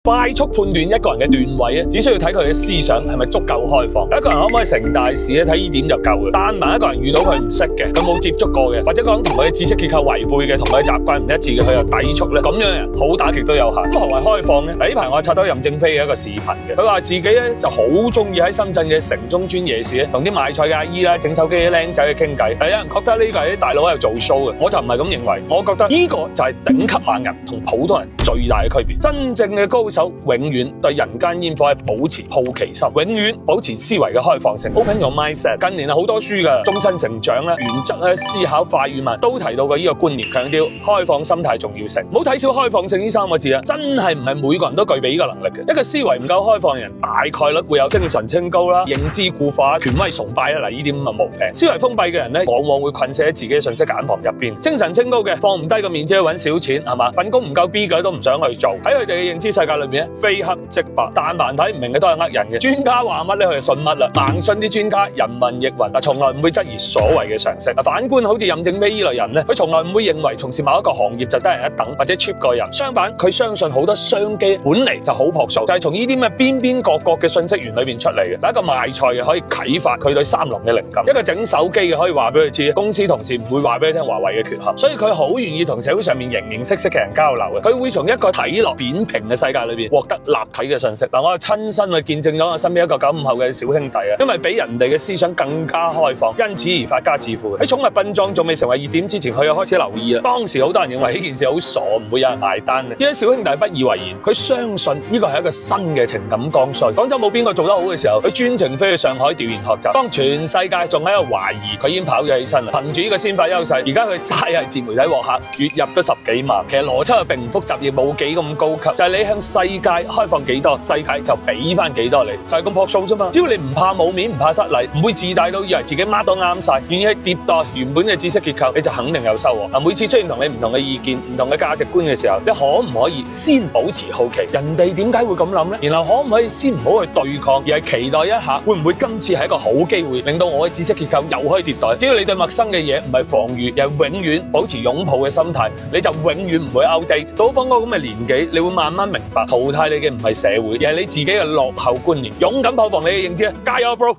快速判斷一個人嘅段位咧，只需要睇佢嘅思想係咪足夠開放。一個人可唔可以成大事咧，睇呢點就夠嘅。但凡一個人遇到佢唔識嘅，佢冇接觸過嘅，或者講同佢嘅知識結構違背嘅，同佢嘅習慣唔一致嘅，佢又抵觸咧，咁樣嘅人好打極都有限。咁何為開放咧？呢排我刷到任正非嘅一個視頻嘅，佢話自己咧就好中意喺深圳嘅城中村夜市咧，同啲賣菜嘅阿姨啦、整手機嘅僆仔去傾偈。有人覺得呢個係啲大佬喺度做 show 嘅，我就唔係咁認為。我覺得呢個就係頂級猛人同普通人最大嘅區別。真正嘅高手永遠對人間煙火係保持好奇心，永遠保持思維嘅開放性。Open your mindset。近年好多書㗎，終身成長啦、原則啦、思考快與慢都提到過呢個觀念，強調開放心態重要性。唔好睇小開放性呢三個字啊，真係唔係每個人都具備呢個能力嘅。一個思維唔夠開放嘅人，大概率會有精神清高啦、認知固化、權威崇拜啦，嗱呢啲咁嘅毛病。思維封閉嘅人咧，往往會困死喺自己嘅信息繭房入邊。精神清高嘅，放唔低個面子去揾小錢，係嘛？份工唔夠 B 嘅都唔想去做。喺佢哋嘅認知世界裏邊咧，非黑即白，但凡睇唔明嘅都係呃人嘅。專家話乜咧，佢就信乜啦。盲信啲專家，人云亦云，從來唔會質疑所謂嘅常識。反觀好似任正非呢類人咧，佢從來唔會認為從事某一個行業就低人一等或者 cheap 個人。相反，佢相信好多商機本嚟就好樸素，就係從呢啲咩邊角嘅信息源裏邊出嚟嘅。一個賣菜嘅可以啟發佢對三龍嘅靈感，一個整手機嘅可以話俾佢知，公司同事唔會話俾佢聽華為嘅缺陷。所以佢好願意同社會上面形色嘅人交流嘅。佢會從一個睇落扁平嘅世界裏邊獲得立體嘅信息。我親身去見證咗我身邊一個95後嘅小兄弟啊，因為比人哋嘅思想更加開放，因此而發家致富。喺寵物殯葬仲未成為熱點之前，佢又開始留意啦。當時好多人認為呢件事好傻，唔會有人埋單嘅。呢啲小兄弟不以為然，佢相信呢個係一個新嘅情感剛需。廣州冇邊個做得好嘅時候，佢專程飛去上海調研學習。當全世界仲喺度懷疑，佢已經跑咗起身啦。憑住呢個先發優勢，而家佢齋係自媒體獲客，月入都10幾萬。其實邏輯並唔複雜，亦冇幾咁高級，就係你向世界開放幾多，世界就俾翻幾多你，就係咁樸素啫嘛。只要你唔怕冇面，唔怕失禮，唔會自大到以為自己乜都啱晒，願意去迭代原本嘅知識結構，你就肯定有收穫。每次出現同你唔同嘅意見、唔同嘅價值觀嘅時候，你可唔可以先保持好奇？人哋點解會咁諗呢？然後可唔可以先唔好去對抗，而係期待一下，會唔會今次係一個好機會，令到我嘅知識結構又可以迭代？只要你對陌生嘅嘢唔係防禦，又係永遠保持擁抱嘅心態，你就永遠唔會 outdate。到幫我咁嘅年紀，你會慢慢明白，淘汰你嘅唔係社會，而係你自己嘅落後觀念。勇敢破防你嘅認知，加油 bro！